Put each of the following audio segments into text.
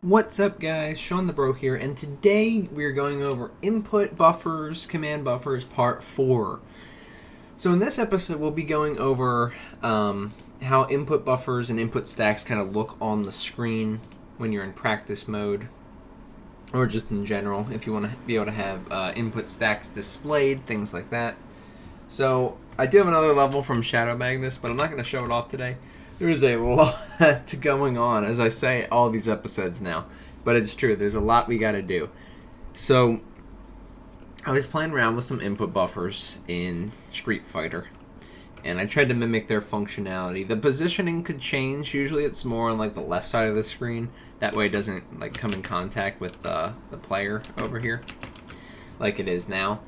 What's up guys, Shawnthebro here, and today we're going over input buffers, command buffers, part 4. So in this episode we'll be going over how input buffers and input stacks kind of look on the screen when you're in practice mode, or just in general, if you want to be able to have input stacks displayed, things like that. So I do have another level from Shadow Bag this, but I'm not going to show it off today. There's a lot going on, as I say all these episodes now. But it's true, there's a lot we gotta do. So, I was playing around with some input buffers in Street Fighter. And I tried to mimic their functionality. The positioning could change. Usually it's more on like the left side of the screen. That way it doesn't like come in contact with the player over here. Like it is now.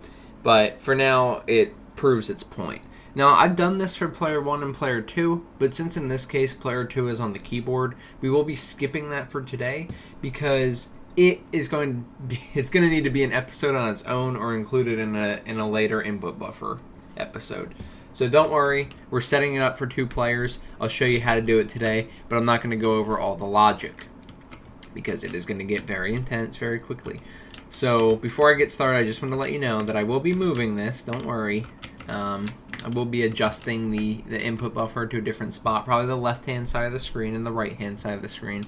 But for now, it proves its point. Now, I've done this for player 1 and player 2, but since in this case player 2 is on the keyboard, we will be skipping that for today because it's going to need to be an episode on its own or included in a later input buffer episode. So don't worry, we're setting it up for 2 players. I'll show you how to do it today, but I'm not going to go over all the logic because it is going to get very intense very quickly. So before I get started, I just want to let you know that I will be moving this, don't worry. I will be adjusting the input buffer to a different spot, probably the left-hand side of the screen and the right-hand side of the screen.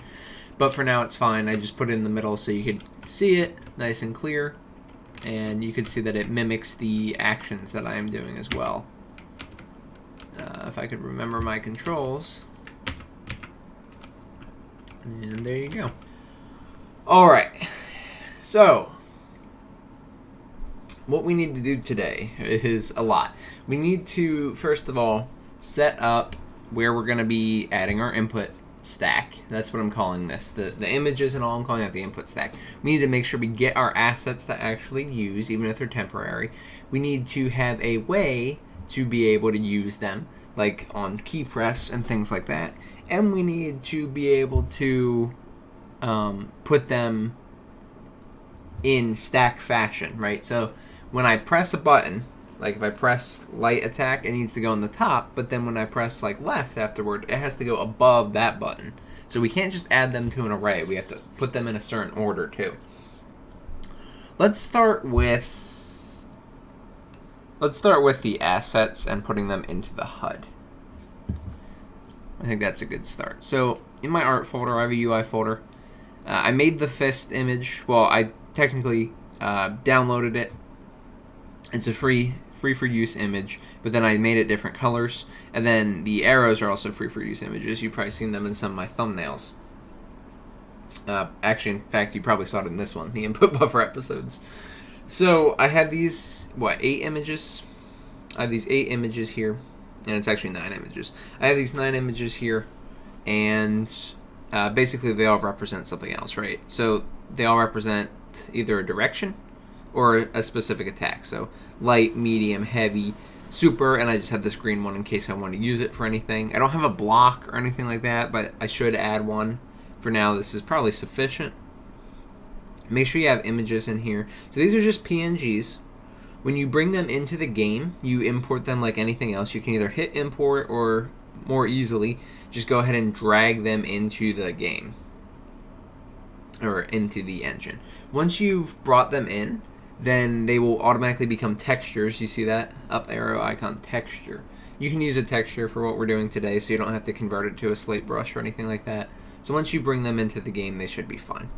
But for now, it's fine. I just put it in the middle so you could see it nice and clear, and you can see that it mimics the actions that I am doing as well. If I could remember my controls. And there you go. Alright, so what we need to do today is a lot. We need to, first of all, set up where we're going to be adding our input stack. That's what I'm calling this. The images and all, I'm calling it the input stack. We need to make sure we get our assets to actually use, even if they're temporary. We need to have a way to be able to use them, like on key press and things like that. And we need to be able to put them in stack fashion, right? So when I press a button, like if I press light attack, it needs to go on the top, but then when I press like left afterward, it has to go above that button. So we can't just add them to an array, we have to put them in a certain order too. Let's start with the assets and putting them into the HUD. I think that's a good start. So in my art folder, I have a UI folder. I made the fist image. Well, I technically downloaded it. It's a free for use image, but then I made it different colors, and then the arrows are also free for use images. You've probably seen them in some of my thumbnails. Actually, in fact, you probably saw it in this one, the input buffer episodes. So I have these 8 images. I have these 8 images here, and it's actually 9 images. I have these 9 images here, and basically they all represent something else, right? So they all represent either a direction or a specific attack. So light, medium, heavy, super, and I just have this green one in case I want to use it for anything. I don't have a block or anything like that, but I should add one. For now, this is probably sufficient. Make sure you have images in here. So these are just PNGs. When you bring them into the game, you import them like anything else. You can either hit import or more easily, just go ahead and drag them into the game or into the engine. Once you've brought them in, then they will automatically become textures. You see that? Up arrow icon, texture. You can use a texture for what we're doing today, so you don't have to convert it to a slate brush or anything like that. So once you bring them into the game, they should be fine.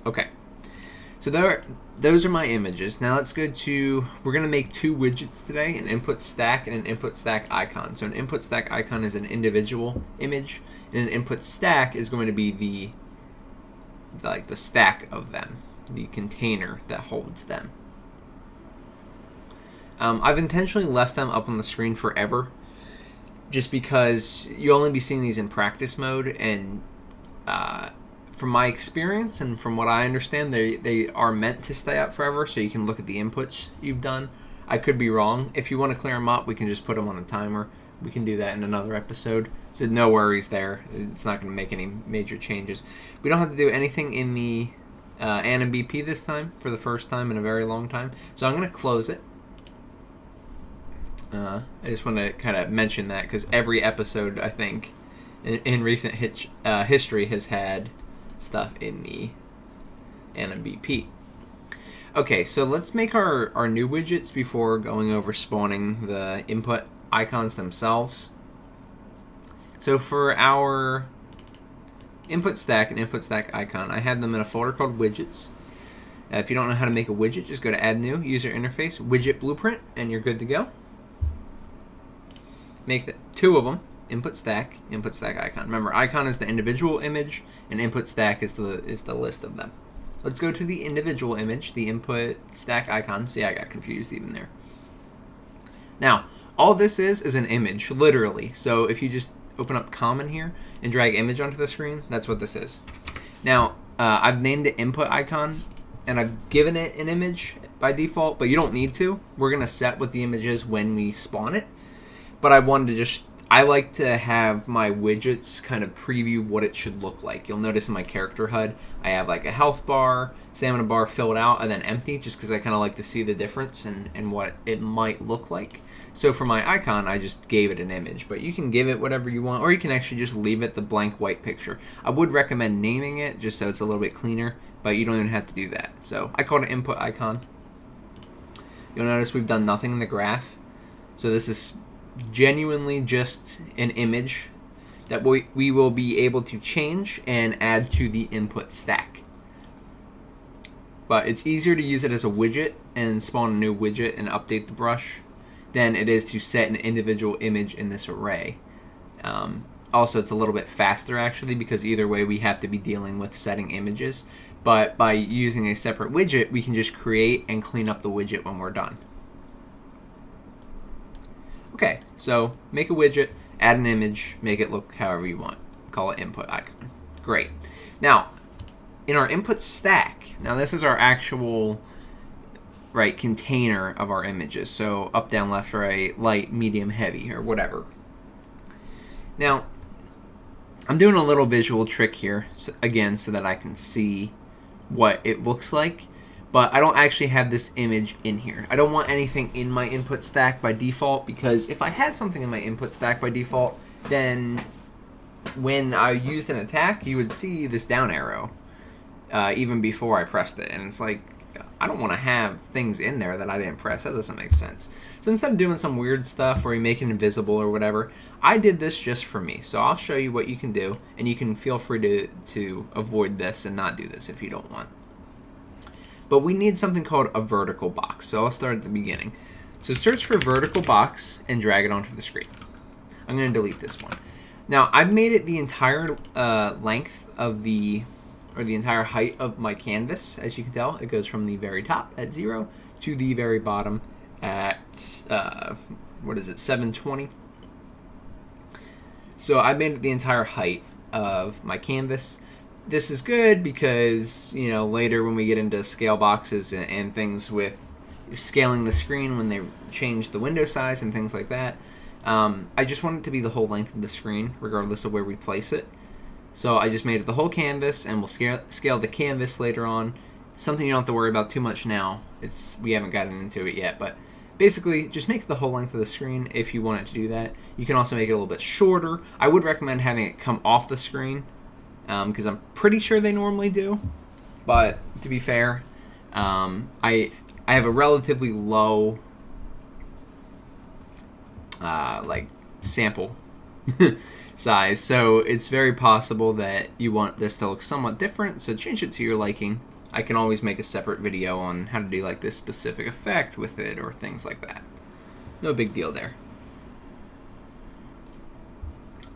Okay. So those are my images. Now let's go to, we're going to make 2 widgets today, an input stack and an input stack icon. So an input stack icon is an individual image, and an input stack is going to be the stack of them, the container that holds them. I've intentionally left them up on the screen forever just because you'll only be seeing these in practice mode, and from my experience and from what I understand, they are meant to stay up forever so you can look at the inputs you've done. I could be wrong. If you want to clear them up, we can just put them on a timer. We can do that in another episode. So no worries there. It's not going to make any major changes. We don't have to do anything in the Anim BP this time, for the first time in a very long time. So I'm going to close it. I just want to kind of mention that because every episode, I think, in recent history has had stuff in the NMBP. Okay, so let's make our new widgets before going over spawning the input icons themselves. So for our input stack and input stack icon, I had them in a folder called widgets. If you don't know how to make a widget, just go to add new, user interface, widget blueprint, and you're good to go. Make two of them, input stack icon. Remember, icon is the individual image, and input stack is the list of them. Let's go to the individual image, the input stack icon. See, I got confused even there. Now, all this is an image, literally. So if you just open up common here and drag image onto the screen, that's what this is. Now, I've named the input icon, and I've given it an image by default, but you don't need to. We're going to set what the image is when we spawn it. But I wanted to I like to have my widgets kind of preview what it should look like. You'll notice in my character HUD, I have like a health bar, stamina bar filled out, and then empty, just because I kind of like to see the difference and what it might look like. So for my icon, I just gave it an image, but you can give it whatever you want, or you can actually just leave it the blank white picture. I would recommend naming it, just so it's a little bit cleaner, but you don't even have to do that. So I called it input icon. You'll notice we've done nothing in the graph. So this is genuinely just an image that we will be able to change and add to the input stack. But it's easier to use it as a widget and spawn a new widget and update the brush than it is to set an individual image in this array. Also, it's a little bit faster actually, because either way we have to be dealing with setting images. But by using a separate widget, we can just create and clean up the widget when we're done. Okay, so make a widget, add an image, make it look however you want. Call it input icon. Great. Now, in our input stack, now this is our actual container of our images. So up, down, left, right, light, medium, heavy, or whatever. Now, I'm doing a little visual trick here, again, so that I can see what it looks like. But I don't actually have this image in here. I don't want anything in my input stack by default, because if I had something in my input stack by default, then when I used an attack, you would see this down arrow even before I pressed it. And it's like, I don't want to have things in there that I didn't press. That doesn't make sense. So instead of doing some weird stuff where you make it invisible or whatever, I did this just for me. So I'll show you what you can do, and you can feel free to avoid this and not do this if you don't want. But we need something called a vertical box. So I'll start at the beginning. So search for vertical box and drag it onto the screen. I'm going to delete this one. Now I've made it the entire length of the entire height of my canvas. As you can tell, it goes from the very top at 0 to the very bottom at 720. So I made it the entire height of my canvas. This is good because, you know, later when we get into scale boxes and things with scaling the screen when they change the window size and things like that, I just want it to be the whole length of the screen regardless of where we place it. So I just made it the whole canvas, and we'll scale the canvas later on. Something you don't have to worry about too much now. We haven't gotten into it yet, but basically just make it the whole length of the screen if you want it to do that. You can also make it a little bit shorter. I would recommend having it come off the screen, because I'm pretty sure they normally do. But to be fair, I have a relatively low sample size, so it's very possible that you want this to look somewhat different, so change it to your liking. I can always make a separate video on how to do like this specific effect with it or things like that. No big deal there.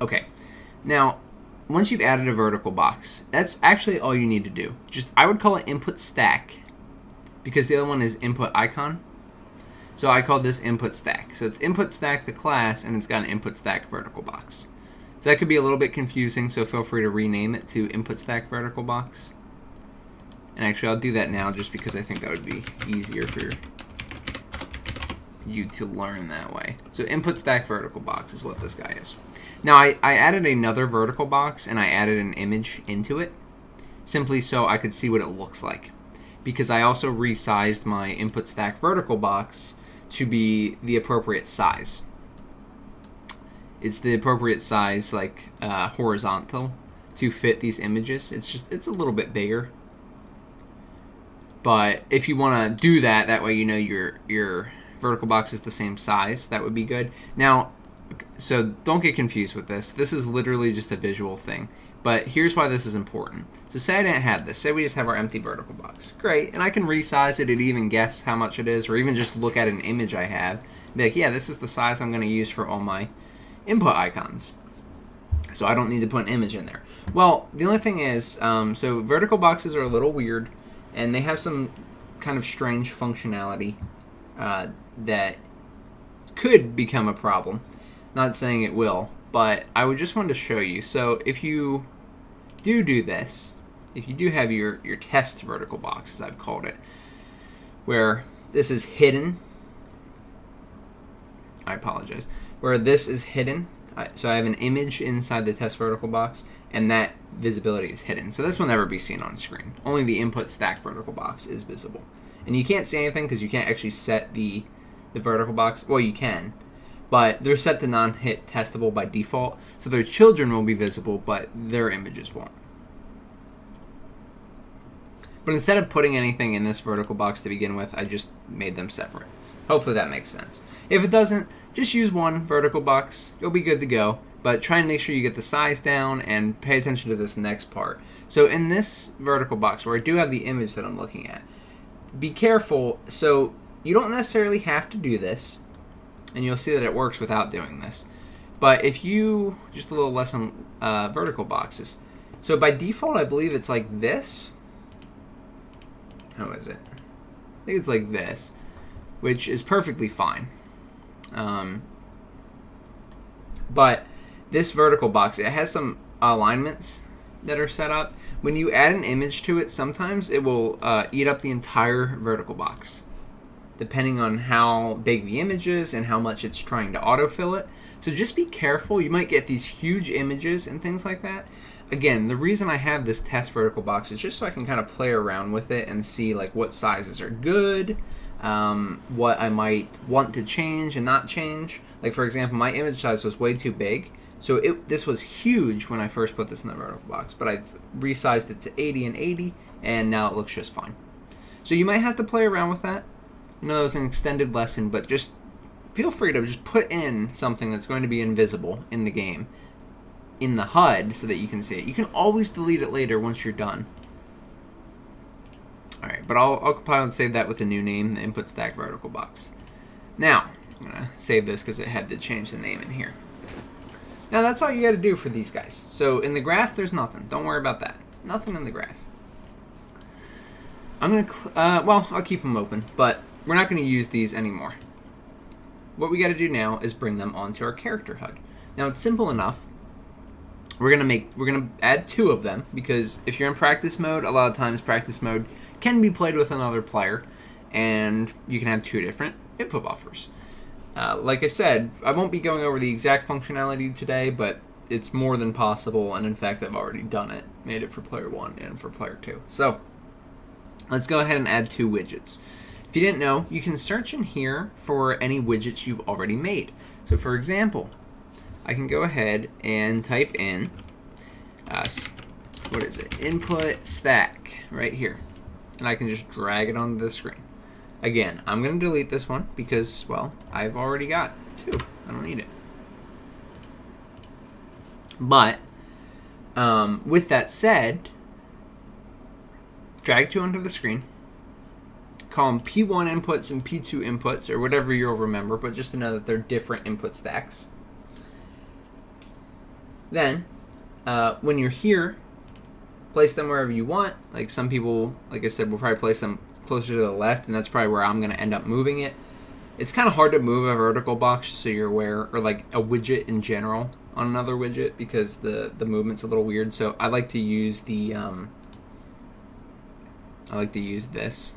Okay, now once you've added a vertical box, that's actually all you need to do. I would call it input stack, because the other one is input icon. So I called this input stack. So it's input stack the class, and it's got an input stack vertical box. So that could be a little bit confusing, so feel free to rename it to input stack vertical box. And actually I'll do that now just because I think that would be easier for you to learn that way. So input stack vertical box is what this guy is. Now I added another vertical box, and I added an image into it simply so I could see what it looks like, because I also resized my input stack vertical box to be the appropriate size. it's the appropriate size, like horizontal, to fit these images. It's a little bit bigger. But if you want to do that, that way you know your vertical box is the same size, that would be good. Now, so don't get confused with this. This is literally just a visual thing. But here's why this is important. So say I didn't have this. Say we just have our empty vertical box. Great, and I can resize it and even guess how much it is, or even just look at an image I have. Be like, yeah, this is the size I'm going to use for all my input icons. So I don't need to put an image in there. Well, the only thing is, so vertical boxes are a little weird, and they have some kind of strange functionality that could become a problem. Not saying it will, but I would just want to show you. So if you do this, if you do have your test vertical box, as I've called it, where this is hidden, I apologize, where this is hidden, so I have an image inside the test vertical box, and that visibility is hidden. So this will never be seen on screen. Only the input stack vertical box is visible. And you can't see anything because you can't actually set the vertical box. Well, you can, but they're set to non-hit testable by default. So their children will be visible, but their images won't. But instead of putting anything in this vertical box to begin with, I just made them separate. Hopefully that makes sense. If it doesn't, just use one vertical box. You'll be good to go. But try and make sure you get the size down and pay attention to this next part. So in this vertical box where I do have the image that I'm looking at, be careful. So you don't necessarily have to do this, and you'll see that it works without doing this. But if you, just a little lesson, vertical boxes. So by default, I believe it's like this. How is it? I think it's like this, which is perfectly fine. But this vertical box, it has some alignments that are set up. When you add an image to it, sometimes it will eat up the entire vertical box, depending on how big the image is and how much it's trying to autofill it. So just be careful. You might get these huge images and things like that. Again, the reason I have this test vertical box is just so I can kind of play around with it and see like what sizes are good, what I might want to change and not change. Like for example, my image size was way too big. So this was huge when I first put this in the vertical box, but I've resized it to 80 and 80, and now it looks just fine. So you might have to play around with that. I know it was an extended lesson, but just feel free to just put in something that's going to be invisible in the game, in the HUD, so that you can see it. You can always delete it later once you're done. Alright, but I'll compile and save that with a new name, the input stack vertical box. Now, I'm going to save this because it had to change the name in here. Now that's all you got to do for these guys. So in the graph, there's nothing. Don't worry about that. Nothing in the graph. I'm going to, well, I'll keep them open, but we're not going to use these anymore. What we got to do now is bring them onto our character HUD. Now it's simple enough. We're going to add 2 of them, because if you're in practice mode, a lot of times practice mode can be played with another player, and you can have 2 different input buffers. Like I said, I won't be going over the exact functionality today, but it's more than possible, and in fact I've already done it. Made it for player 1 and for player 2. So let's go ahead and add 2 widgets. If you didn't know, you can search in here for any widgets you've already made. So for example, I can go ahead and type in, what is it, input stack right here, and I can just drag it onto the screen. Again, I'm going to delete this one because, well, I've already got 2. I don't need it. But, with that said, drag 2 onto the screen. Call them P1 inputs and P2 inputs, or whatever you'll remember, but just to know that they're different input stacks. Then, when you're here, place them wherever you want. Like some people, like I said, will probably place them closer to the left, and that's probably where I'm going to end up moving it. It's kind of hard to move a vertical box, so you're aware, or like a widget in general on another widget, because the movement's a little weird. So I like to use the this,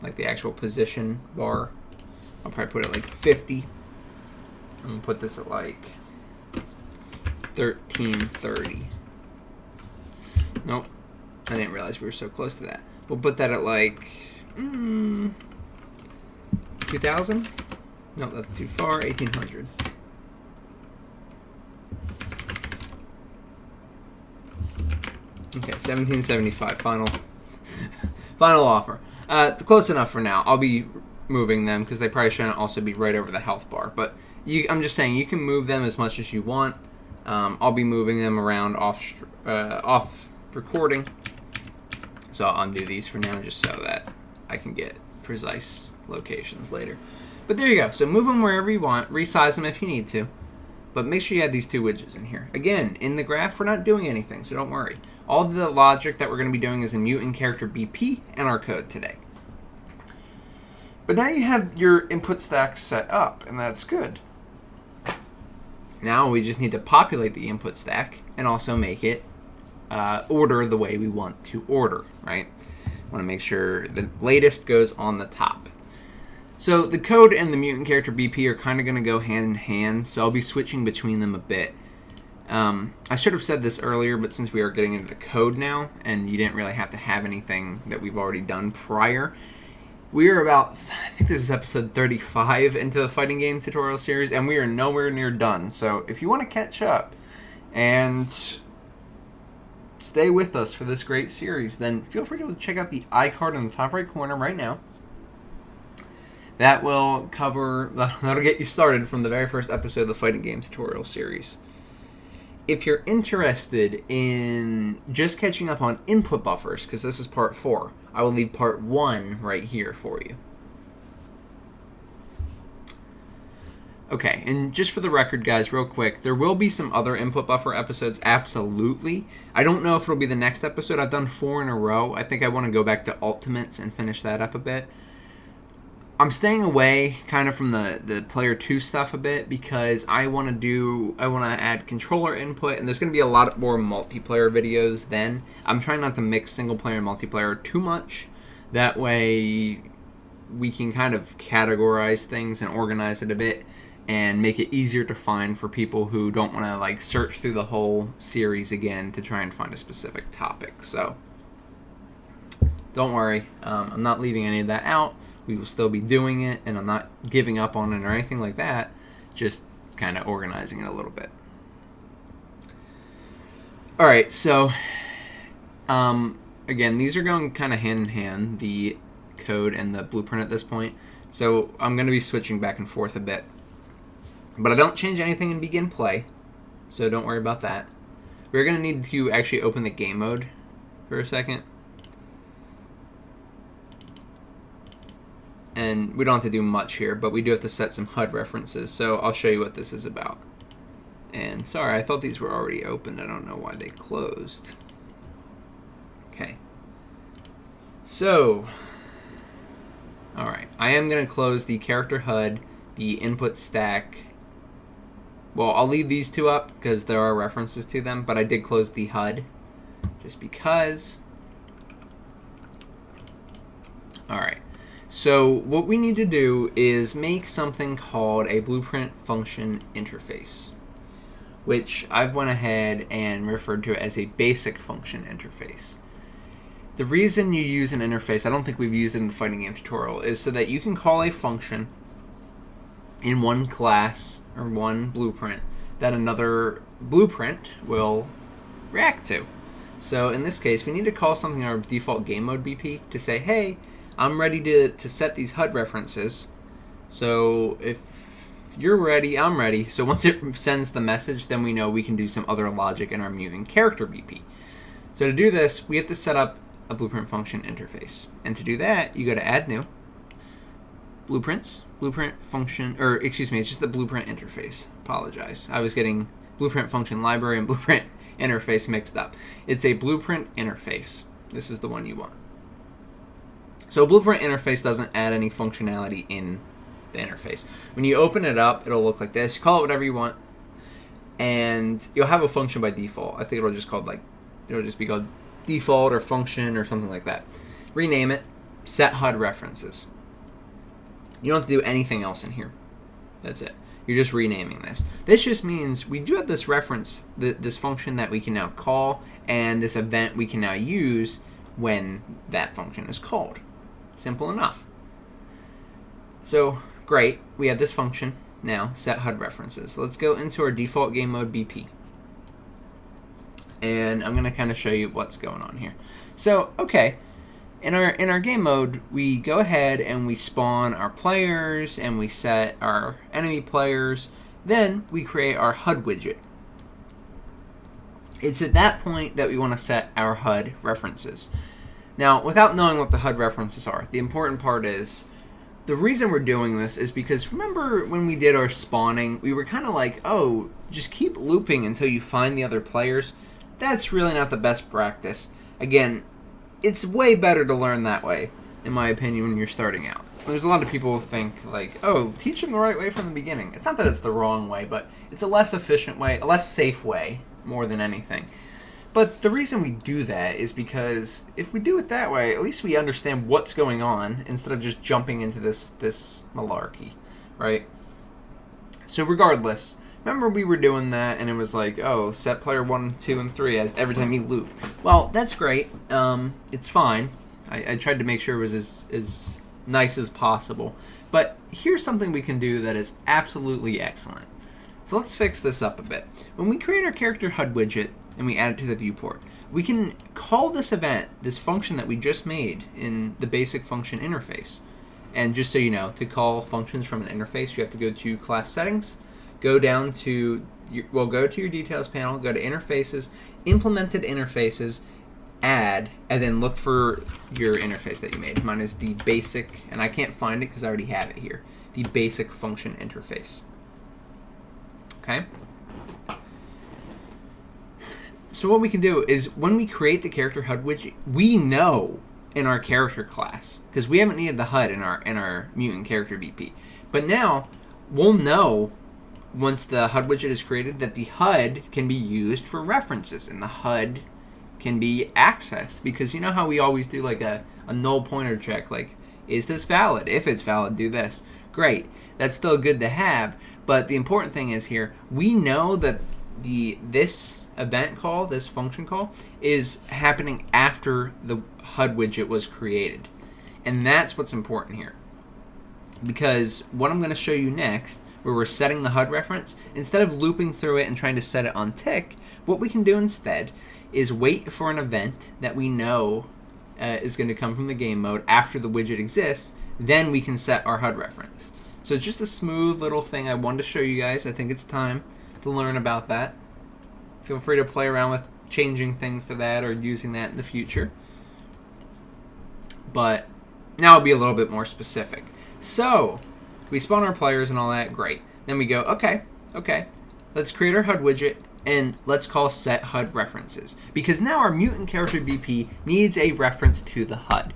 like the actual position bar. I'll probably put it like 50. I'm gonna put this at like 1330. Nope, I didn't realize we were so close to that. We'll put that at like 2000. No, that's too far. 1800. Okay, 1775, final offer. Close enough for now. I'll be moving them because they probably shouldn't also be right over the health bar. But I'm just saying you can move them as much as you want. I'll be moving them around off recording. So I'll undo these for now just so that I can get precise locations later. But there you go. So move them wherever you want. Resize them if you need to. But make sure you add these two widgets in here. Again, in the graph, we're not doing anything, so don't worry. All the logic that we're going to be doing is in mutant character BP and our code today. But now you have your input stack set up, and that's good. Now we just need to populate the input stack and also make it order the way we want to order, right? Want to make sure the latest goes on the top. So the code and the mutant character BP are kind of going to go hand in hand, so I'll be switching between them a bit. I should have said this earlier, but since we are getting into the code now, and you didn't really have to have anything that we've already done prior, we are about, I think this is episode 35 into the fighting game tutorial series, and we are nowhere near done. So if you want to catch up and stay with us for this great series, then feel free to check out the iCard in the top right corner right now. That will cover, that'll get you started from the very first episode of the fighting game tutorial series. If you're interested in just catching up on input buffers, because this is part 4, I will leave part 1 right here for you. Okay, and just for the record, guys, real quick, there will be some other input buffer episodes, absolutely. I don't know if it'll be the next episode. I've done 4 in a row. I think I want to go back to Ultimates and finish that up a bit. I'm staying away kind of from the player 2 stuff a bit because I want to add controller input, and there's going to be a lot more multiplayer videos then. I'm trying not to mix single player and multiplayer too much. That way we can kind of categorize things and organize it a bit and make it easier to find for people who don't want to like search through the whole series again to try and find a specific topic. So don't worry, I'm not leaving any of that out. We will still be doing it, and I'm not giving up on it or anything like that, just kind of organizing it a little bit. Alright, so again, these are going kind of hand in hand, the code and the blueprint at this point, so I'm going to be switching back and forth a bit. But I don't change anything in begin play, so don't worry about that. We're going to need to actually open the game mode for a second. And we don't have to do much here, but we do have to set some HUD references, so I'll show you what this is about. And sorry, I thought these were already open. I don't know why they closed. Okay. So, alright, I am going to close the character HUD, the input stack. Well, I'll leave these two up because there are references to them, but I did close the HUD just because. Alright. So what we need to do is make something called a blueprint function interface, which I've went ahead and referred to as a basic function interface. The reason you use an interface, I don't think we've used it in the fighting game tutorial, is so that you can call a function in one class or one blueprint that another blueprint will react to. So in this case, we need to call something in our default game mode BP to say, hey, I'm ready to set these HUD references. So if you're ready, I'm ready. So once it sends the message, then we know we can do some other logic in our mutant character BP. So to do this, we have to set up a blueprint function interface. And to do that, you go to add new, blueprints, blueprint function, or excuse me, it's just the blueprint interface. Apologize. I was getting blueprint function library and blueprint interface mixed up. It's a blueprint interface. This is the one you want. So a blueprint interface doesn't add any functionality in the interface. When you open it up, it'll look like this. You call it whatever you want, and you'll have a function by default. I think it'll just be called default or function or something like that. Rename it. Set HUD references. You don't have to do anything else in here. That's it. You're just renaming this. This just means we do have this reference, this function that we can now call, and this event we can now use when that function is called. Simple enough. So, great. We have this function now, set HUD references. Let's go into our default game mode BP. And I'm going to kind of show you what's going on here. So, okay, in our game mode, we go ahead and we spawn our players and we set our enemy players. Then we create our HUD widget. It's at that point that we want to set our HUD references. Now, without knowing what the HUD references are, the important part is, the reason we're doing this is because remember when we did our spawning, we were kind of like, oh, just keep looping until you find the other players. That's really not the best practice. Again, it's way better to learn that way, in my opinion, when you're starting out. There's a lot of people who think, like, oh, teach them the right way from the beginning. It's not that it's the wrong way, but it's a less efficient way, a less safe way, more than anything. But the reason we do that is because if we do it that way, at least we understand what's going on instead of just jumping into this malarkey, right? So regardless, remember we were doing that and it was like, oh, set player 1, 2, and 3 as every time you loop. Well, that's great. It's fine. I tried to make sure it was as nice as possible. But here's something we can do that is absolutely excellent. So let's fix this up a bit. When we create our character HUD widget and we add it to the viewport, we can call this event, this function that we just made in the basic function interface. And just so you know, to call functions from an interface, you have to go to class settings, go down to go to your details panel, go to interfaces, implemented interfaces, add, and then look for your interface that you made. Mine is the basic, and I can't find it because I already have it here, the basic function interface. Okay? So what we can do is when we create the character HUD widget, we know in our character class, because we haven't needed the HUD in our mutant character BP. But now we'll know once the HUD widget is created that the HUD can be used for references and the HUD can be accessed, because you know how we always do like a null pointer check, like, is this valid? If it's valid, do this. Great. That's still good to have, but the important thing is here, we know that this event call, this function call, is happening after the HUD widget was created. And that's what's important here. Because what I'm going to show you next, where we're setting the HUD reference, instead of looping through it and trying to set it on tick, what we can do instead is wait for an event that we know is going to come from the game mode after the widget exists, then we can set our HUD reference. So it's just a smooth little thing I wanted to show you guys. I think it's time to learn about that. Feel free to play around with changing things to that or using that in the future. But now I'll be a little bit more specific. So we spawn our players and all that, great. Then we go, okay, let's create our HUD widget and let's call set HUD references. Because now our mutant character BP needs a reference to the HUD.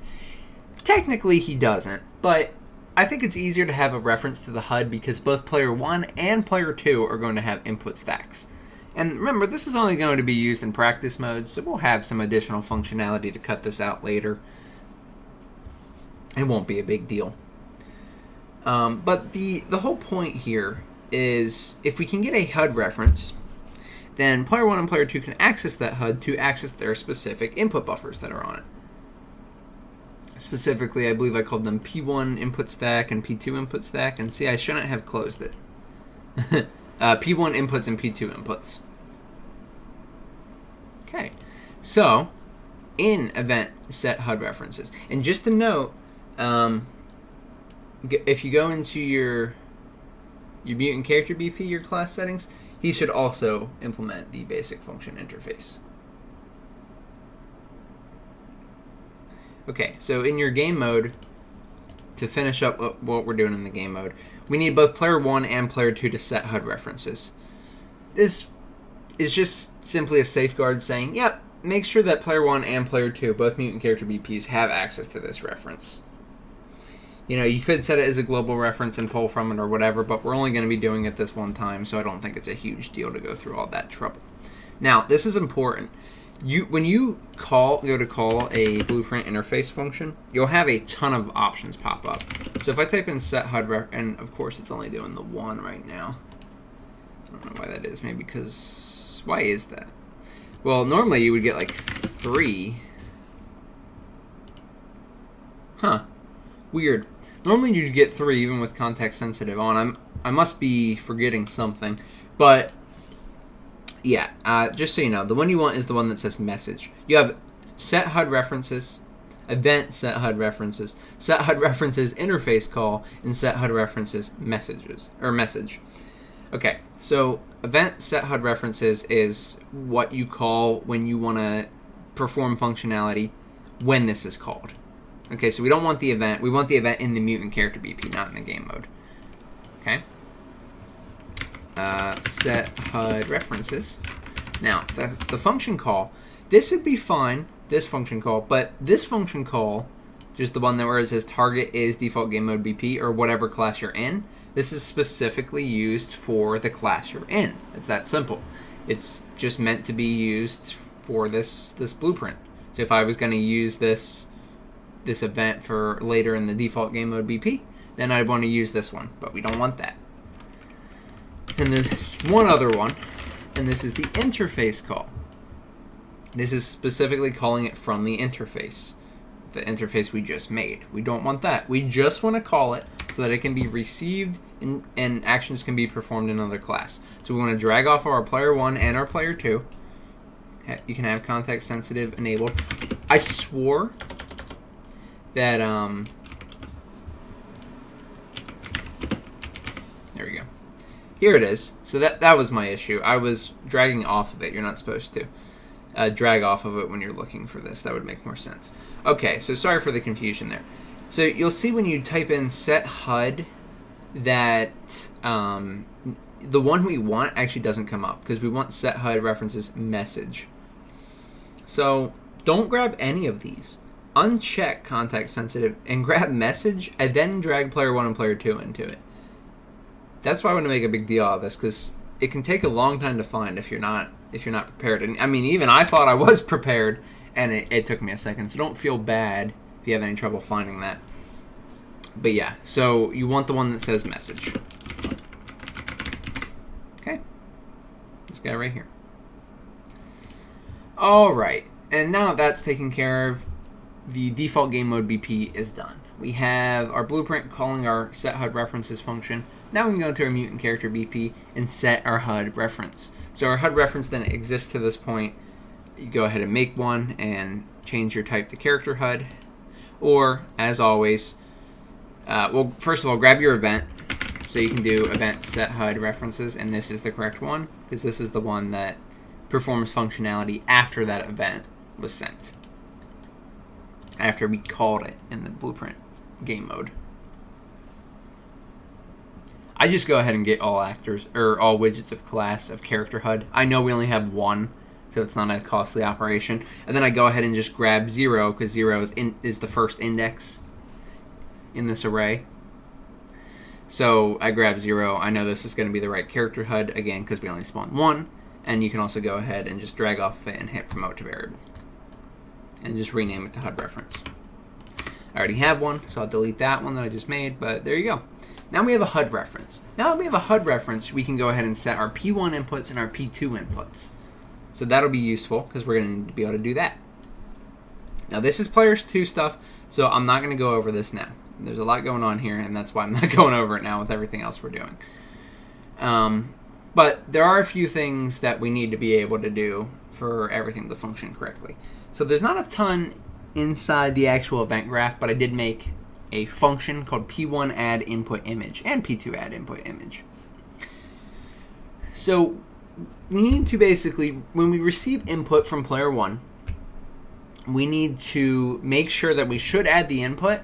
Technically he doesn't, but I think it's easier to have a reference to the HUD because both player 1 and player 2 are going to have input stacks. And remember, this is only going to be used in practice mode, so we'll have some additional functionality to cut this out later. It won't be a big deal. But the whole point here is if we can get a HUD reference, then player 1 and player 2 can access that HUD to access their specific input buffers that are on it. Specifically, I believe I called them P1 input stack and P2 input stack. And see, I shouldn't have closed it. P1 inputs and P2 inputs. Okay, so in event set HUD references. And just to note, if you go into your mutant character BP, your class settings, he should also implement the basic function interface. Okay, so in your game mode, to finish up what we're doing in the game mode, we need both player 1 and player 2 to set HUD references. This is just simply a safeguard saying, yep, make sure that player 1 and player 2, both mutant character BPs, have access to this reference. You know, you could set it as a global reference and pull from it or whatever, but we're only going to be doing it this one time, so I don't think it's a huge deal to go through all that trouble. Now, this is important. When you go to call a blueprint interface function, you'll have a ton of options pop up. So if I type in set HUD and of course it's only doing the 1 right now. I don't know why that is. Maybe because, why is that? Well, normally you would get like 3. Huh. Weird. Normally you'd get 3 even with context sensitive on. I must be forgetting something. But Yeah, just so you know, the one you want is the one that says message. You have set HUD references, event set HUD references, set HUD references interface call, and set HUD references messages or message. Okay, so event set HUD references is what you call when you want to perform functionality when this is called. Okay, so we don't want the event. We want the event in the mutant character BP, not in the game mode. Okay. Set HUD references. Now, the function call, this would be fine, this function call, but this function call, just the one that where it says target is default game mode BP or whatever class you're in, this is specifically used for the class you're in. It's that simple. It's just meant to be used for this blueprint. So if I was going to use this event for later in the default game mode BP, then I'd want to use this one, but we don't want that. And there's one other one, and this is the interface call. This is specifically calling it from the interface we just made. We don't want that. We just want to call it so that it can be received and actions can be performed in another class. So we want to drag off our player 1 and our player 2. You can have context sensitive enabled. I swore that there we go. Here it is. So that was my issue. I was dragging off of it. You're not supposed to drag off of it when you're looking for this. That would make more sense. Okay, so sorry for the confusion there. So you'll see when you type in set HUD that the one we want actually doesn't come up because we want set HUD references message. So don't grab any of these. Uncheck context sensitive and grab message and then drag player 1 and player 2 into it. That's why I want to make a big deal out of this, because it can take a long time to find if you're not prepared. And I mean, even I thought I was prepared, and it took me a second. So don't feel bad if you have any trouble finding that. But yeah, so you want the one that says message. Okay, this guy right here. All right, and now that's taken care of, the default game mode BP is done. We have our blueprint calling our set HUD references function. Now we can go to our mutant character BP and set our HUD reference. So our HUD reference then exists to this point. You go ahead and make one and change your type to character HUD. Or, as always, well, first of all, grab your event. So you can do event set HUD references, and this is the correct one, because this is the one that performs functionality after that event was sent. After we called it in the blueprint game mode. I just go ahead and get all actors or all widgets of class of character HUD. I know we only have one, so it's not a costly operation. And then I go ahead and just grab 0 because 0 is the first index in this array. So I grab 0. I know this is going to be the right character HUD again because we only spawned one. And you can also go ahead and just drag off it and hit promote to variable. And just rename it to HUD reference. I already have one, so I'll delete that one that I just made, but there you go. Now we have a HUD reference. Now that we have a HUD reference, we can go ahead and set our P1 inputs and our P2 inputs. So that'll be useful, because we're going to need to be able to do that. Now this is Players 2 stuff, so I'm not going to go over this now. There's a lot going on here, and that's why I'm not going over it now with everything else we're doing. But there are a few things that we need to be able to do for everything to function correctly. So there's not a ton inside the actual event graph, but I did make a function called P1 add input image and P2 add input image. So we need to basically, when we receive input from player 1, we need to make sure that we should add the input,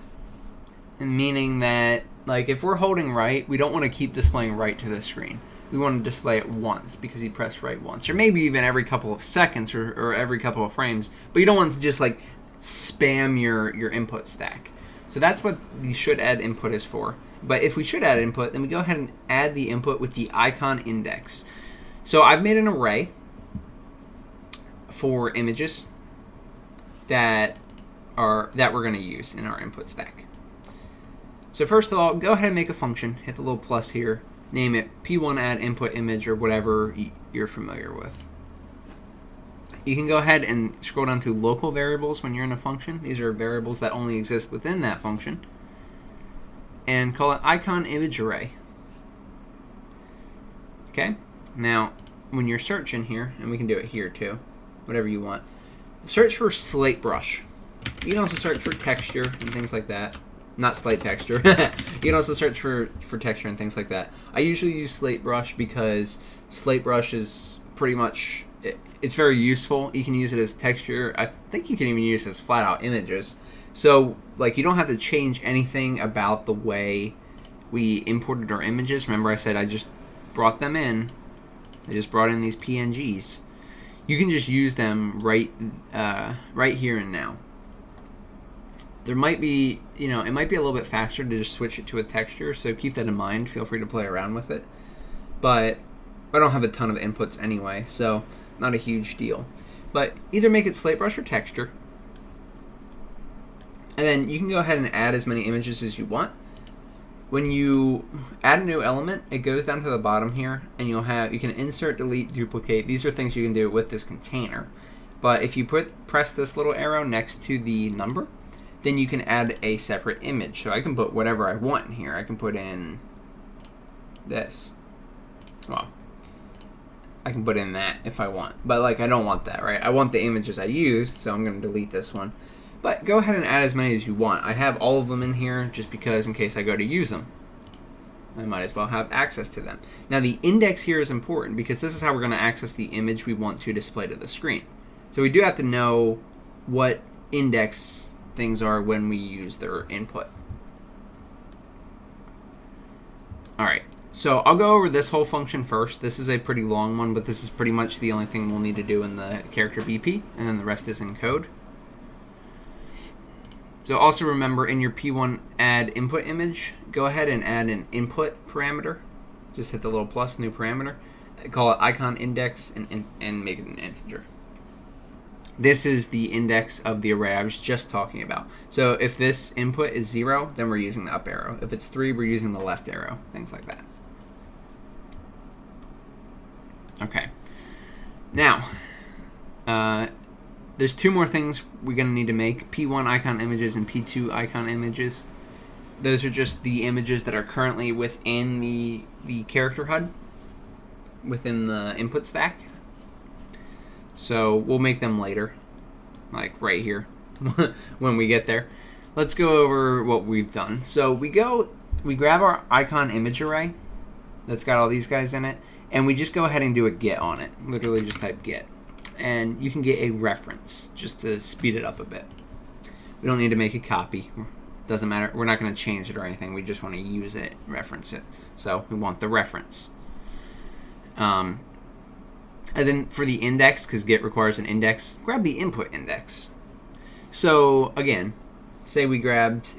meaning that, like, if we're holding right, we don't want to keep displaying right to the screen. We want to display it once because you press right once, or maybe even every couple of seconds or every couple of frames, but you don't want to just like spam your input stack. So that's what the should add input is for. But if we should add input, then we go ahead and add the input with the icon index. So I've made an array for images that we're going to use in our input stack. So first of all, go ahead and make a function, hit the little plus here, name it P1 add input image or whatever you're familiar with. You can go ahead and scroll down to local variables when you're in a function. These are variables that only exist within that function. And call it icon image array. Okay, now when you're searching here, and we can do it here too, whatever you want, search for slate brush. You can also search for texture and things like that. Not slate texture. You can also search for texture and things like that. I usually use slate brush because slate brush is pretty much, it's very useful. You can use it as texture. I think you can even use it as flat out images. So like you don't have to change anything about the way we imported our images. Remember I said I just brought them in. I just brought in these PNGs. You can just use them right here and now. There might be, it might be a little bit faster to just switch it to a texture, so keep that in mind. Feel free to play around with it. But I don't have a ton of inputs anyway, so not a huge deal. But either make it slate brush or texture. And then you can go ahead and add as many images as you want. When you add a new element, it goes down to the bottom here, and you can insert, delete, duplicate. These are things you can do with this container. But if you press this little arrow next to the number, then you can add a separate image. So I can put whatever I want in here. I can put in this. Well, I can put in that if I want. But like I don't want that, right? I want the images I used, so I'm going to delete this one. But go ahead and add as many as you want. I have all of them in here just because in case I go to use them, I might as well have access to them. Now the index here is important because this is how we're going to access the image we want to display to the screen. So we do have to know what index things are when we use their input. Alright, so I'll go over this whole function first. This is a pretty long one, but this is pretty much the only thing we'll need to do in the character BP, and then the rest is in code. So also remember in your P1 add input image, go ahead and add an input parameter. Just hit the little plus, new parameter. Call it icon index and make it an integer. This is the index of the array I was just talking about. So if this input is 0, then we're using the up arrow. If it's 3, we're using the left arrow. Things like that. Okay. Now, there's two more things we're going to need to make. P1 icon images and P2 icon images. Those are just the images that are currently within the character HUD, within the input stack. So we'll make them later, like right here, when we get there. Let's go over what we've done. So we grab our icon image array that's got all these guys in it, and we just go ahead and do a get on it. Literally just type get. And you can get a reference just to speed it up a bit. We don't need to make a copy. Doesn't matter. We're not going to change it or anything. We just want to use it, reference it. So we want the reference. And then for the index, because get requires an index, grab the input index. So again, say we grabbed,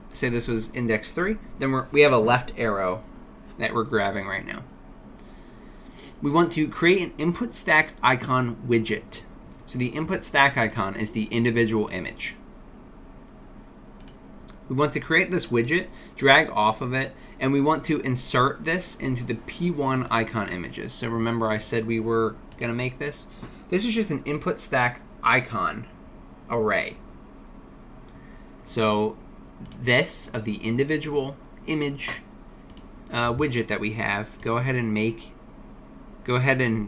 say this was index 3, then we have a left arrow that we're grabbing right now. We want to create an input stack icon widget. So the input stack icon is the individual image. We want to create this widget, drag off of it, and we want to insert this into the P1 icon images. So remember I said we were going to make this? This is just an input stack icon array. So this of the individual image widget that we have, go ahead and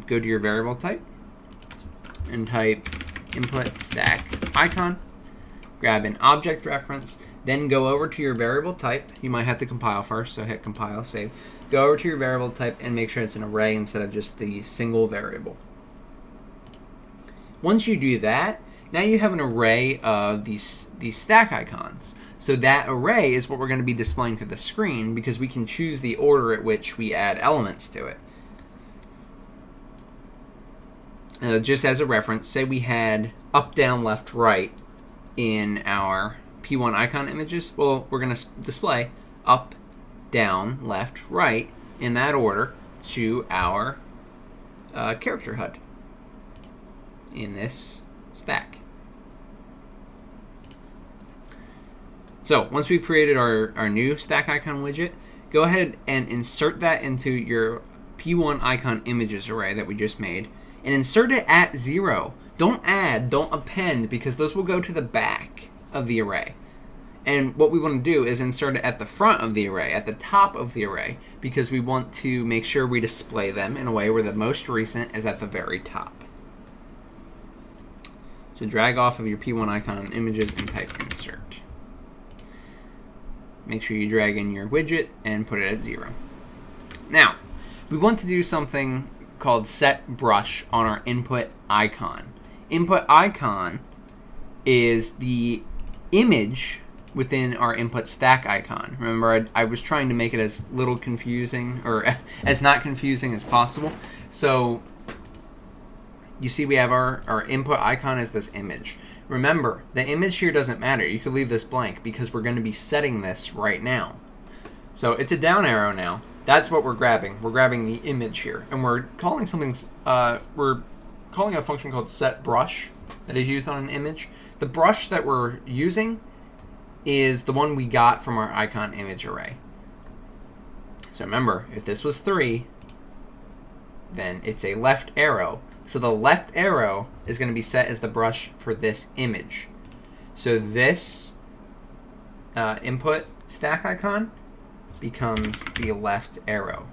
go to your variable type and type input stack icon, grab an object reference, then go over to your variable type. You might have to compile first, so hit compile, save. Go over to your variable type and make sure it's an array instead of just the single variable. Once you do that, now you have an array of these stack icons. So that array is what we're going to be displaying to the screen because we can choose the order at which we add elements to it. Just as a reference, say we had up, down, left, right in our P1 icon images. Well, we're going to display up, down, left, right in that order to our character HUD in this stack. So once we've created our new stack icon widget, go ahead and insert that into your P1 icon images array that we just made, and insert it at 0. Don't add, don't append, because those will go to the back of the array. And what we want to do is insert it at the front of the array, at the top of the array, because we want to make sure we display them in a way where the most recent is at the very top. So drag off of your P1 icon images and type insert. Make sure you drag in your widget and put it at 0. Now, we want to do something called set brush on our input icon. Input icon is the image within our input stack icon. Remember, I was trying to make it as little confusing, or as not confusing as possible. So you see we have our input icon as this image. Remember, the image here doesn't matter. You could leave this blank because we're going to be setting this right now. So it's a down arrow now. That's what we're grabbing. We're grabbing the image here, and we're calling something. We're calling a function called setBrush that is used on an image. The brush that we're using is the one we got from our icon image array. So remember, if this was 3, then it's a left arrow. So the left arrow is going to be set as the brush for this image. So this input stack icon becomes the left arrow.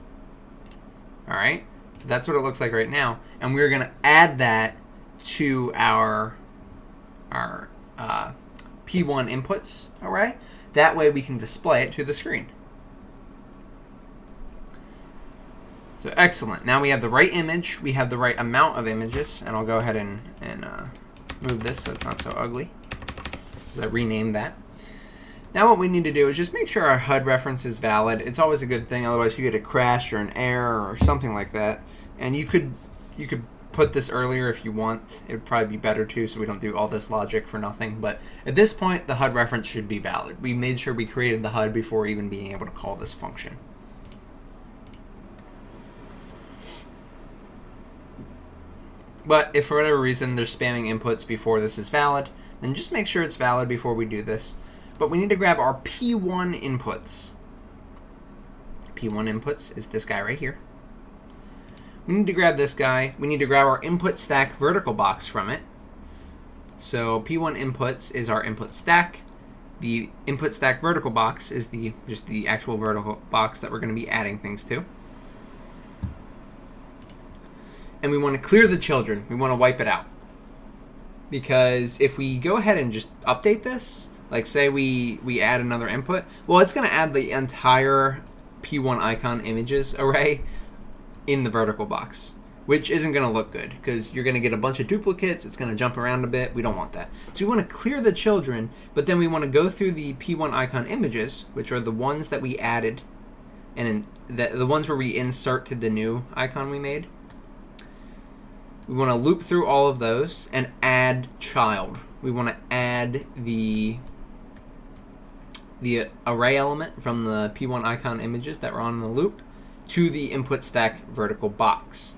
All right, so that's what it looks like right now, and we're going to add that to our P1 inputs array. That way we can display it to the screen. So excellent. Now we have the right image, we have the right amount of images, and I'll go ahead and move this so it's not so ugly, because I renamed that. Now what we need to do is just make sure our HUD reference is valid. It's always a good thing, otherwise you get a crash or an error or something like that. And you could put this earlier if you want. It would probably be better too, so we don't do all this logic for nothing. But at this point, the HUD reference should be valid. We made sure we created the HUD before even being able to call this function. But if for whatever reason they're spamming inputs before this is valid, then just make sure it's valid before we do this. But we need to grab our P1 inputs. P1 inputs is this guy right here. We need to grab this guy. We need to grab our input stack vertical box from it. So P1 inputs is our input stack. The input stack vertical box is just the actual vertical box that we're going to be adding things to. And we want to clear the children. We want to wipe it out. Because if we go ahead and just update this, like say we add another input, well, it's going to add the entire P1 icon images array in the vertical box, which isn't going to look good because you're going to get a bunch of duplicates. It's going to jump around a bit. We don't want that. So we want to clear the children, but then we want to go through the P1 icon images, which are the ones that we added, and the ones where we inserted the new icon we made. We want to loop through all of those and add child. We want to add the array element from the P1 icon images that were on the loop to the input stack vertical box.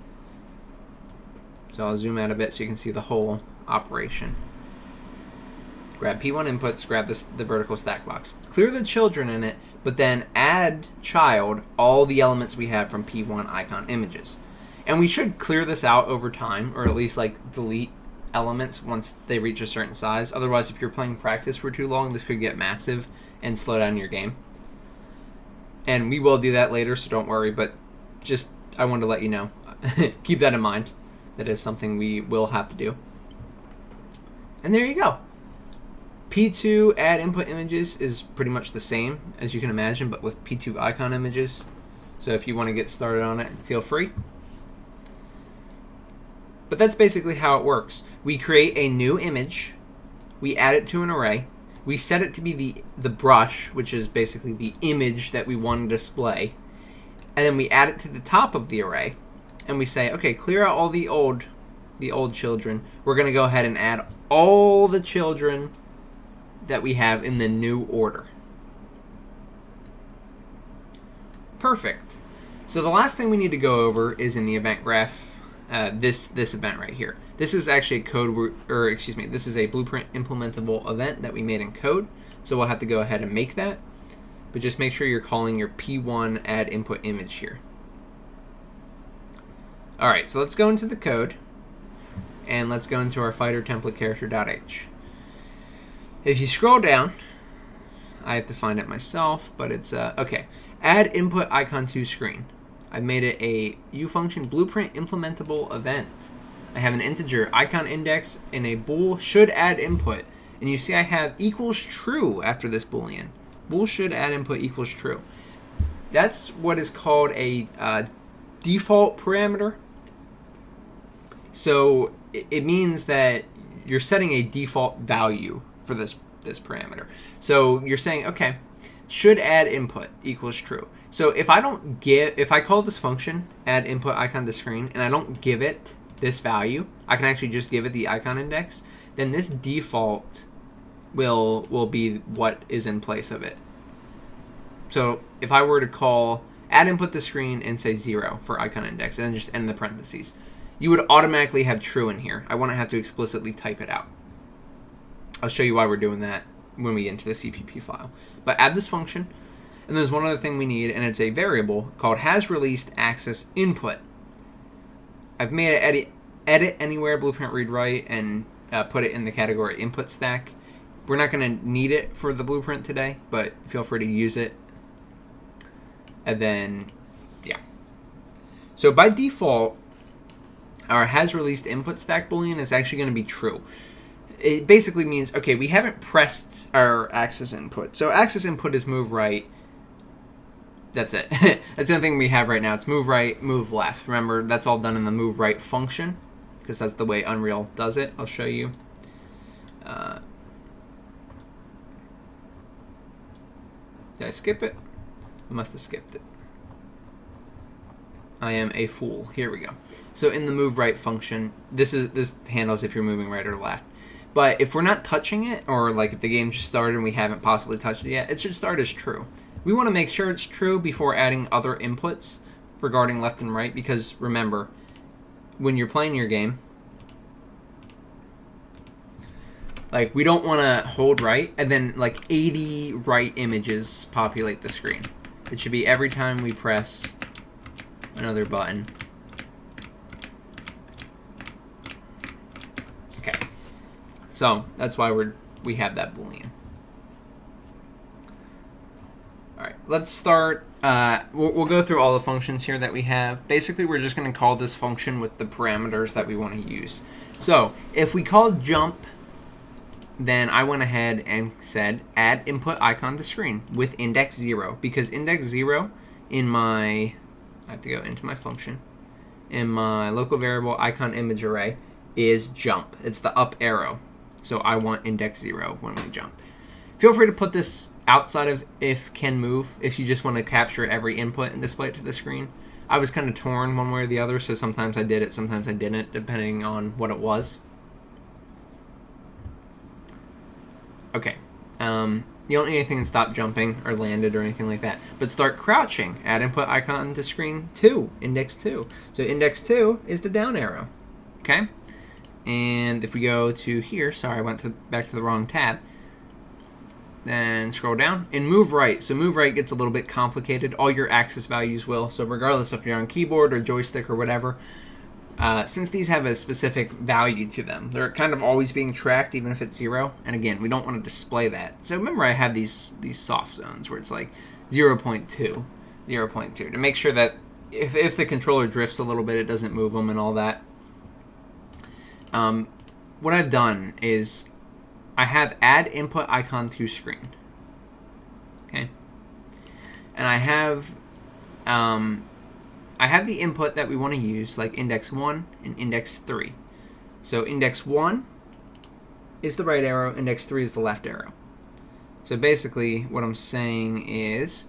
So I'll zoom out a bit so you can see the whole operation. Grab P1 inputs, grab the vertical stack box. Clear the children in it, but then add child all the elements we have from P1 icon images. And we should clear this out over time, or at least like delete elements once they reach a certain size. Otherwise, if you're playing practice for too long, this could get massive and slow down your game. And we will do that later, so don't worry, but just I wanted to let you know. Keep that in mind. That is something we will have to do. And there you go. P2 add input images is pretty much the same as you can imagine, but with P2 icon images. So if you want to get started on it, feel free. But that's basically how it works. We create a new image, we add it to an array, we set it to be the brush, which is basically the image that we want to display, and then we add it to the top of the array, and we say, okay, clear out all the old children. We're going to go ahead and add all the children that we have in the new order. Perfect. So the last thing we need to go over is in the event graph. This event right here. This is actually a code, this is a blueprint implementable event that we made in code. So we'll have to go ahead and make that. But just make sure you're calling your P1 add input image here. All right, so let's go into the code, and let's go into our fighter template character.h. If you scroll down, I have to find it myself, but it's okay. Add input icon to screen. I've made it a U function blueprint implementable event. I have an integer icon index and a bool should add input. And you see I have equals true after this boolean. Bool should add input equals true. That's what is called a default parameter. So it means that you're setting a default value for this parameter. So you're saying, okay, should add input equals true. So if I call this function add input icon to screen and I don't give it this value, I can actually just give it the icon index, then this default will be what is in place of it. So if I were to call add input to screen and say 0 for icon index and then just end the parentheses, you would automatically have true in here. I wouldn't have to explicitly type it out. I'll show you why we're doing that when we get into the CPP file. But add this function, and there's one other thing we need, and it's a variable called hasReleasedAccessInput. I've made it edit anywhere blueprint read write and put it in the category input stack. We're not going to need it for the blueprint today, but feel free to use it. And then, yeah. So by default, our hasReleasedInput stack boolean is actually going to be true. It basically means, okay, we haven't pressed our access input. So access input is move right. That's it. That's the only thing we have right now. It's move right, move left. Remember, that's all done in the move right function because that's the way Unreal does it. I'll show you. Did I skip it? I must have skipped it. I am a fool. Here we go. So in the move right function, this handles if you're moving right or left. But if we're not touching it, or like if the game just started and we haven't possibly touched it yet, it should start as true. We want to make sure it's true before adding other inputs regarding left and right, because remember, when you're playing your game, like we don't want to hold right and then like 80 right images populate the screen. It should be every time we press another button. Okay. So that's why we have that boolean. All right, let's start. We'll go through all the functions here that we have. Basically, we're just going to call this function with the parameters that we want to use. So if we call jump, then I went ahead and said add input icon to screen with index 0, because index 0 in my, I have to go into my function, in my local variable icon image array is jump. It's the up arrow. So I want index 0 when we jump. Feel free to put this outside of if can move if you just want to capture every input and display it to the screen. I was kind of torn one way or the other, so sometimes I did it, sometimes I didn't, depending on what it was. Okay. You don't need anything to stop jumping or landed or anything like that. But start crouching. Add input icon to screen 2, index 2. So index 2 is the down arrow. Okay? And if we go to here, sorry, I went back to the wrong tab. Then scroll down and move right. So move right gets a little bit complicated. All your axis values will. So regardless if you're on keyboard or joystick or whatever, since these have a specific value to them, they're kind of always being tracked even if it's 0. And again, we don't want to display that. So remember I have these soft zones where it's like 0.2, 0.2 to make sure that if the controller drifts a little bit, it doesn't move them and all that. What I've done is I have add input icon to screen. Okay. And I have the input that we want to use, like index 1 and index 3. So index 1 is the right arrow, index 3 is the left arrow. So basically what I'm saying is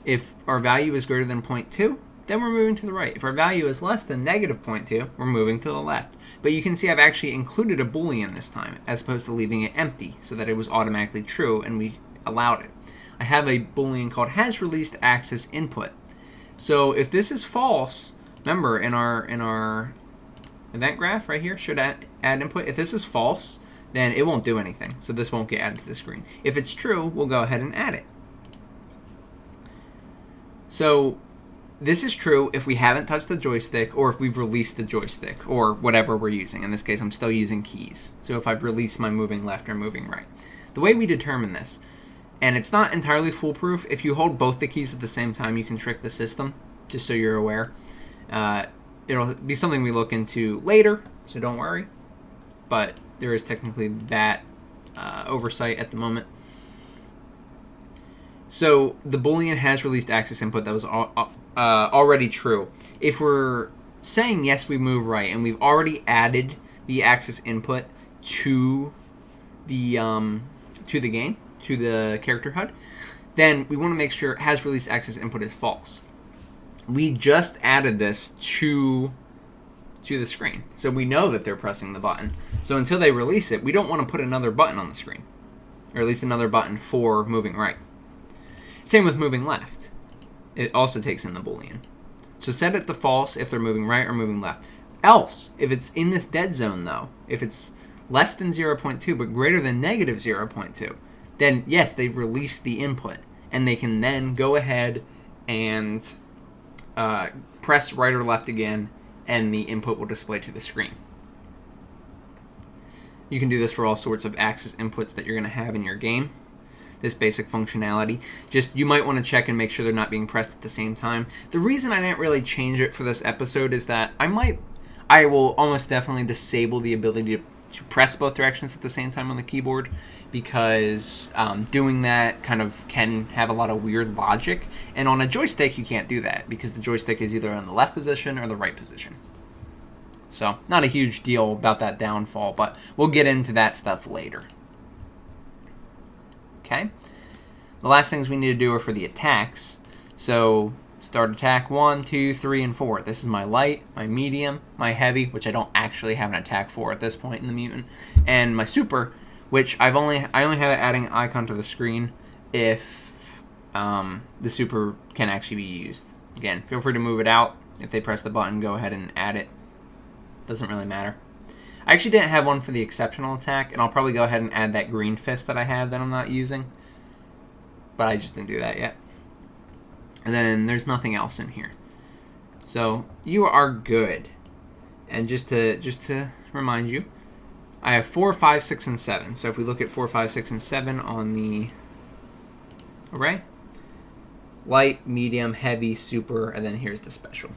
if our value is greater than 0.2, then we're moving to the right. If our value is less than negative 0.2, we're moving to the left. But you can see I've actually included a boolean this time, as opposed to leaving it empty, so that it was automatically true and we allowed it. I have a boolean called hasReleasedAccessInput. So if this is false, remember in our event graph right here, should add input. If this is false, then it won't do anything. So this won't get added to the screen. If it's true, we'll go ahead and add it. So this is true if we haven't touched the joystick or if we've released the joystick or whatever we're using. In this case, I'm still using keys. So if I've released my moving left or moving right. The way we determine this, And it's not entirely foolproof. If you hold both the keys at the same time, you can trick the system, just so you're aware. It'll be something we look into later, so don't worry. But there is technically that oversight at the moment. So the Boolean has released axis input. That was already true. If we're saying yes, we move right, and we've already added the axis input to the game, to the character HUD, then we want to make sure has released axis input is false. We just added this to the screen, so we know that they're pressing the button. So until they release it, we don't want to put another button on the screen, or at least another button for moving right. Same with moving left. It also takes in the Boolean. So set it to false if they're moving right or moving left. Else, if it's in this dead zone though, if it's less than 0.2 but greater than negative 0.2, then yes, they've released the input, and they can then go ahead and press right or left again, and the input will display to the screen. You can do this for all sorts of axis inputs that you're going to have in your game. This basic functionality. Just, you might want to check and make sure they're not being pressed at the same time. The reason I didn't really change it for this episode is that I will almost definitely disable the ability to press both directions at the same time on the keyboard, because doing that kind of can have a lot of weird logic, and on a joystick you can't do that because the joystick is either in the left position or the right position. So not a huge deal about that downfall, but we'll get into that stuff later. Okay, the last things we need to do are for the attacks. So start attack 1, 2, 3, and 4. This is my light, my medium, my heavy, which I don't actually have an attack for at this point in the mutant, and my super, which I only have it adding an icon to the screen if the super can actually be used. Again, feel free to move it out. If they press the button, go ahead and add it. Doesn't really matter. I actually didn't have one for the exceptional attack, and I'll probably go ahead and add that green fist that I have that I'm not using. But I just didn't do that yet. And then there's nothing else in here. So you are good. And just to remind you, I have 4, 5, 6, and 7. So if we look at 4, 5, 6, and 7 on the array, light, medium, heavy, super, and then here's the special.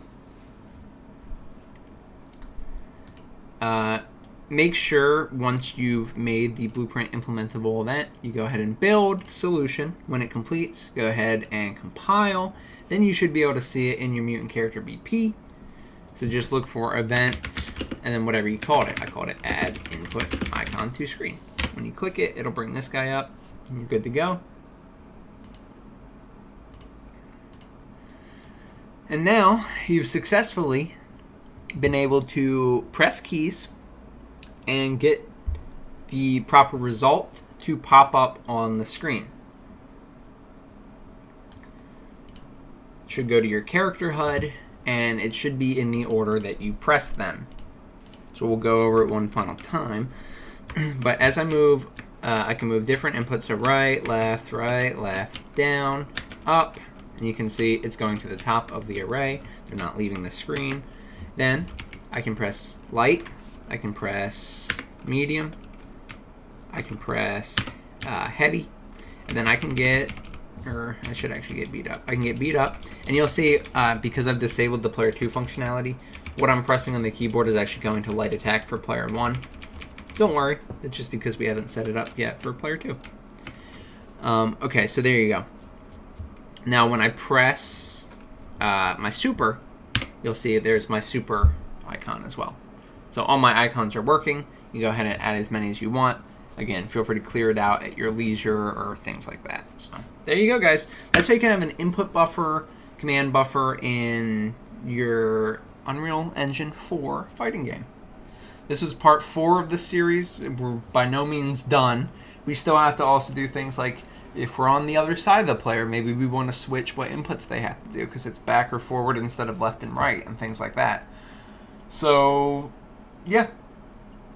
Make sure once you've made the blueprint implementable event, you go ahead and build the solution. When it completes, go ahead and compile. Then you should be able to see it in your mutant character BP. So just look for event, and then whatever you called it. I called it add input icon to screen. When you click it, it'll bring this guy up, and you're good to go. And now you've successfully been able to press keys and get the proper result to pop up on the screen. It should go to your character HUD, and it should be in the order that you press them. So we'll go over it one final time. But as I move, I can move different inputs. So right, left, down, up. And you can see it's going to the top of the array. They're not leaving the screen. Then I can press light. I can press medium. I can press heavy. And then I can get, or I should actually get beat up. I can get beat up. And you'll see, because I've disabled the player 2 functionality, what I'm pressing on the keyboard is actually going to light attack for player 1. Don't worry, it's just because we haven't set it up yet for player 2. Okay, so there you go. Now when I press my super, you'll see there's my super icon as well. So all my icons are working. You go ahead and add as many as you want. Again, feel free to clear it out at your leisure or things like that. So there you go, guys. That's how you can have an input buffer, command buffer in your Unreal Engine 4 fighting game. This was part 4 of the series. We're by no means done. We still have to also do things like, if we're on the other side of the player, maybe we want to switch what inputs they have to do because it's back or forward instead of left and right and things like that. So, yeah,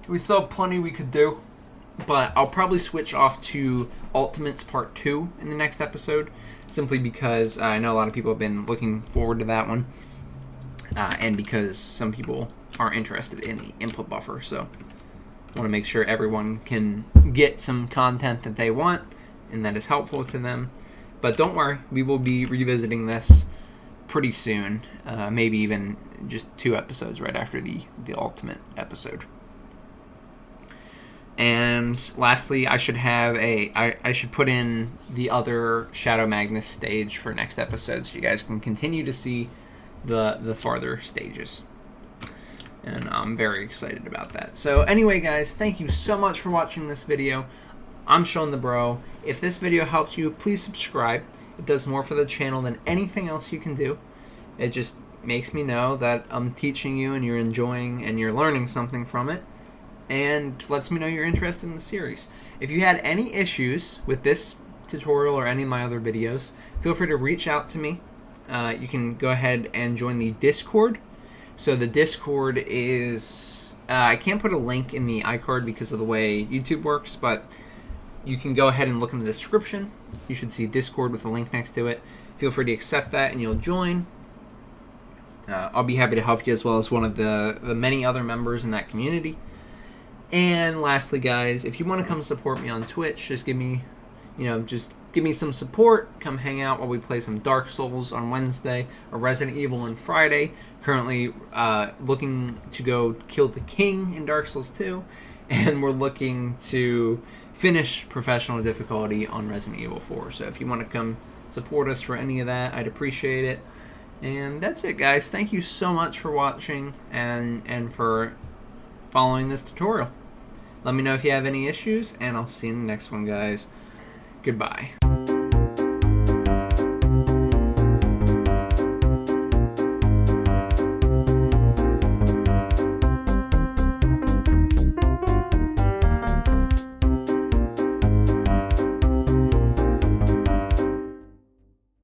we still have plenty we could do, but I'll probably switch off to Ultimates Part 2 in the next episode, simply because I know a lot of people have been looking forward to that one, and because some people are interested in the input buffer, so I want to make sure everyone can get some content that they want and that is helpful to them. But don't worry, we will be revisiting this pretty soon, maybe even just 2 episodes right after the ultimate episode. And lastly, I should have I should put in the other Shadow Magnus stage for next episode, so you guys can continue to see the farther stages. And I'm very excited about that. So anyway, guys, thank you so much for watching this video. I'm Shawnthebro. If this video helped you, please subscribe. It does more for the channel than anything else you can do. It just makes me know that I'm teaching you and you're enjoying and you're learning something from it, and lets me know you're interested in the series. If you had any issues with this tutorial or any of my other videos, feel free to reach out to me. You can go ahead and join the Discord. So the Discord is, I can't put a link in the iCard because of the way YouTube works, but you can go ahead and look in the description. You should see Discord with a link next to it. Feel free to accept that and you'll join. I'll be happy to help you, as well as one of the many other members in that community. And lastly, guys, if you want to come support me on Twitch, just give me some support. Come hang out while we play some Dark Souls on Wednesday, or Resident Evil on Friday. Currently looking to go kill the king in Dark Souls 2, and we're looking to finish professional difficulty on Resident Evil 4. So if you want to come support us for any of that, I'd appreciate it. And that's it, guys. Thank you so much for watching and for following this tutorial. Let me know if you have any issues, and I'll see you in the next one, guys. Goodbye.